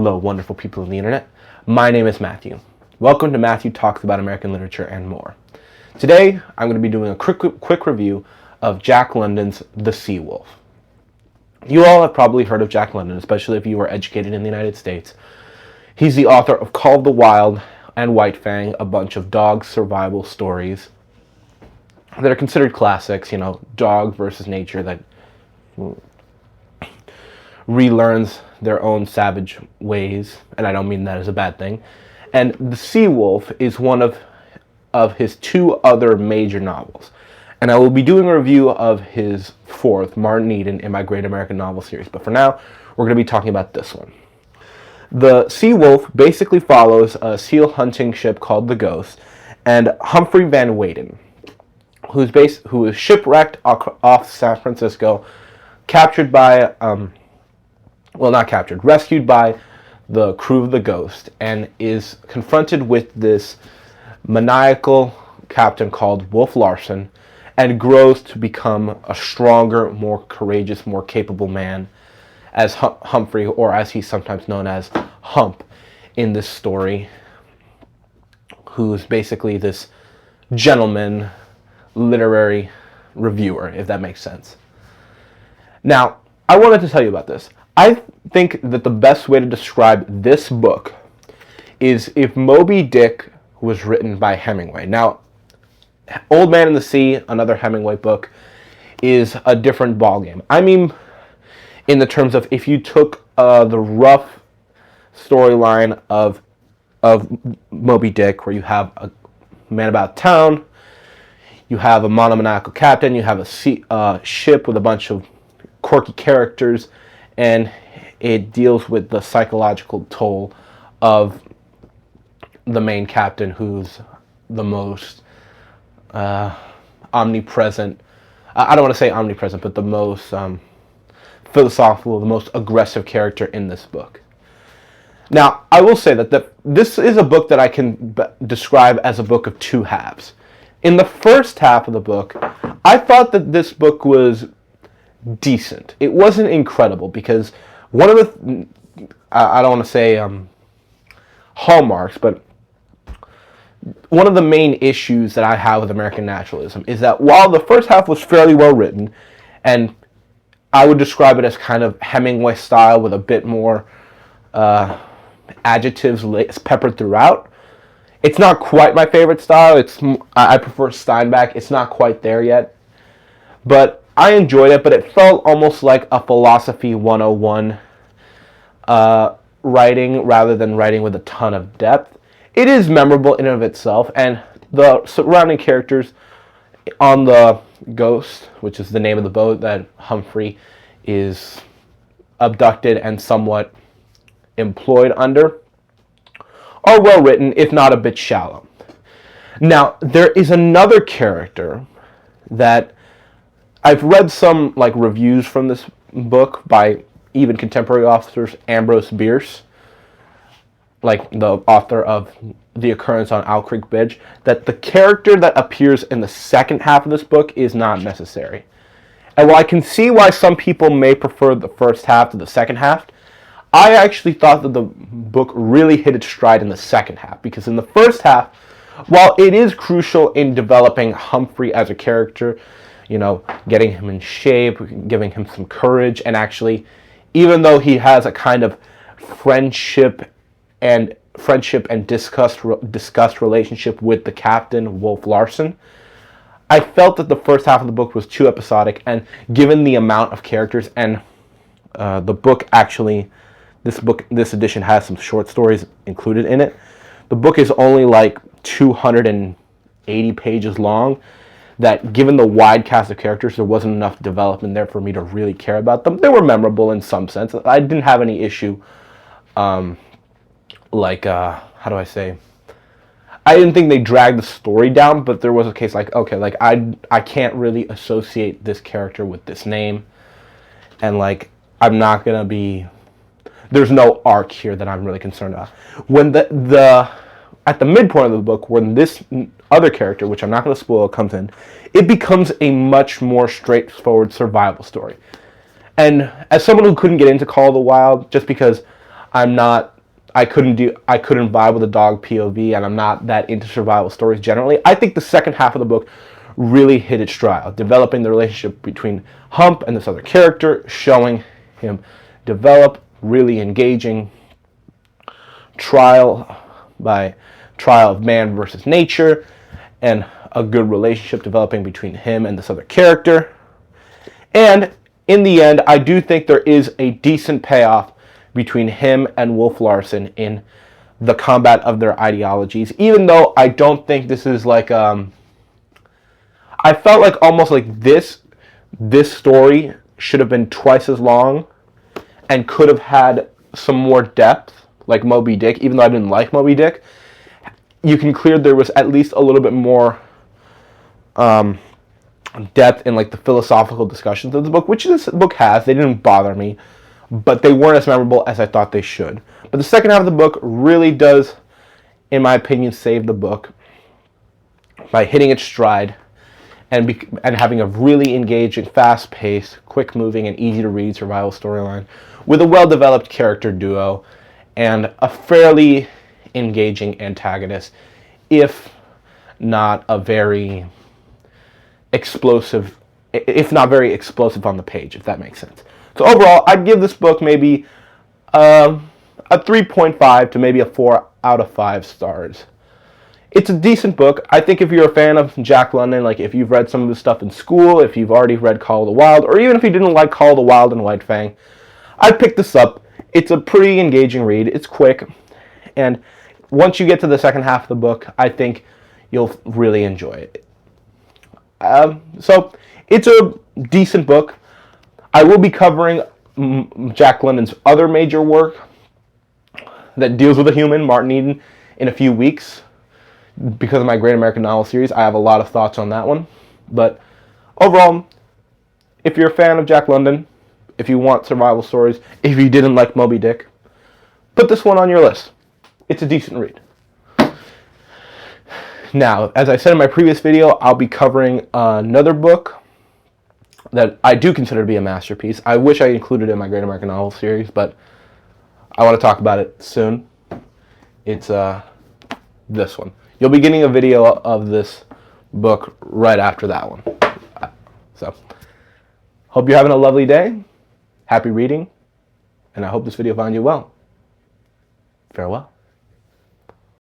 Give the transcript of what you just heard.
Hello, wonderful people on the internet. My name is Matthew. Welcome to Matthew Talks About American Literature and More. Today, I'm going to be doing a quick review of Jack London's The Sea Wolf. You all have probably heard of Jack London, especially if you were educated in the United States. He's the author of Call of the Wild and White Fang, a bunch of dog survival stories that are considered classics, dog versus nature that relearns their own savage ways, and I don't mean that as a bad thing. And The Sea Wolf is one of his two other major novels. And I will be doing a review of his fourth, Martin Eden, in my Great American Novel series. But for now, we're going to be talking about this one. The Sea Wolf basically follows a seal hunting ship called the Ghost and Humphrey Van Weyden, who is shipwrecked off San Francisco, rescued by the crew of the Ghost, and is confronted with this maniacal captain called Wolf Larsen, and grows to become a stronger, more courageous, more capable man as Humphrey, or as he's sometimes known as Hump in this story, who's basically this gentleman literary reviewer, if that makes sense. Now, I wanted to tell you about this. I think that the best way to describe this book is if Moby Dick was written by Hemingway. Now, Old Man in the Sea, another Hemingway book, is a different ballgame. I mean, in the terms of if you took the rough storyline of Moby Dick, where you have a man about town, you have a monomaniacal captain, you have a ship with a bunch of quirky characters, and it deals with the psychological toll of the main captain, who's the most omnipresent. I don't want to say omnipresent, but the most philosophical, the most aggressive character in this book. Now, I will say that this is a book that I can describe as a book of two halves. In the first half of the book, I thought that this book was decent. It wasn't incredible, because one of the, I don't want to say hallmarks, but one of the main issues that I have with American naturalism is that while the first half was fairly well written, and I would describe it as kind of Hemingway style with a bit more adjectives peppered throughout, it's not quite my favorite style. I prefer Steinbeck. It's not quite there yet, but I enjoyed it. But it felt almost like a philosophy 101 writing, rather than writing with a ton of depth. It is memorable in and of itself, and the surrounding characters on the Ghost, which is the name of the boat that Humphrey is abducted and somewhat employed under, are well written, if not a bit shallow. Now, there is another character that I've read some reviews from this book by even contemporary authors, Ambrose Bierce, the author of The Occurrence on Owl Creek Bridge, that the character that appears in the second half of this book is not necessary. And while I can see why some people may prefer the first half to the second half, I actually thought that the book really hit its stride in the second half, because in the first half, while it is crucial in developing Humphrey as a character, getting him in shape, giving him some courage, and actually, even though he has a kind of friendship and disgust relationship with the captain, Wolf Larsen, I felt that the first half of the book was too episodic, and given the amount of characters, and the book actually, this edition has some short stories included in it. The book is only 280 pages long, that given the wide cast of characters, there wasn't enough development there for me to really care about them. They were memorable in some sense. I didn't have any issue, how do I say? I didn't think they dragged the story down, but there was a case I can't really associate this character with this name, and I'm not gonna be. There's no arc here that I'm really concerned about. When at the midpoint of the book, when this other character, which I'm not going to spoil, comes in, it becomes a much more straightforward survival story. And as someone who couldn't get into Call of the Wild, just because I couldn't vibe with a dog POV, and I'm not that into survival stories generally. I think the second half of the book really hit its stride, developing the relationship between Hump and this other character, showing him develop, really engaging trial of man versus nature, and a good relationship developing between him and this other character. And in the end, I do think there is a decent payoff between him and Wolf Larsen in the combat of their ideologies, even though I don't think this is like I felt like almost like this story should have been twice as long and could have had some more depth, like Moby Dick. Even though I didn't like Moby Dick, you can clear there was at least a little bit more depth in like the philosophical discussions of the book, which this book has. They didn't bother me, but they weren't as memorable as I thought they should. But the second half of the book really does, in my opinion, save the book by hitting its stride and having a really engaging, fast-paced, quick-moving, and easy-to-read survival storyline with a well-developed character duo and a fairly engaging antagonist, if not very explosive on the page, if that makes sense. So overall, I'd give this book maybe a 3.5 to maybe a 4 out of 5 stars. It's a decent book. I think if you're a fan of Jack London, like if you've read some of his stuff in school, if you've already read Call of the Wild, or even if you didn't like Call of the Wild and White Fang, I'd pick this up. It's a pretty engaging read. It's quick. And once you get to the second half of the book, I think you'll really enjoy it. So it's a decent book. I will be covering Jack London's other major work that deals with a human, Martin Eden, in a few weeks. Because of my Great American Novel series, I have a lot of thoughts on that one. But overall, if you're a fan of Jack London, if you want survival stories, if you didn't like Moby Dick, put this one on your list. It's a decent read. Now, as I said in my previous video, I'll be covering another book that I do consider to be a masterpiece. I wish I included it in my Great American Novel series, but I want to talk about it soon. It's this one. You'll be getting a video of this book right after that one. So, hope you're having a lovely day. Happy reading. And I hope this video found you well. Farewell.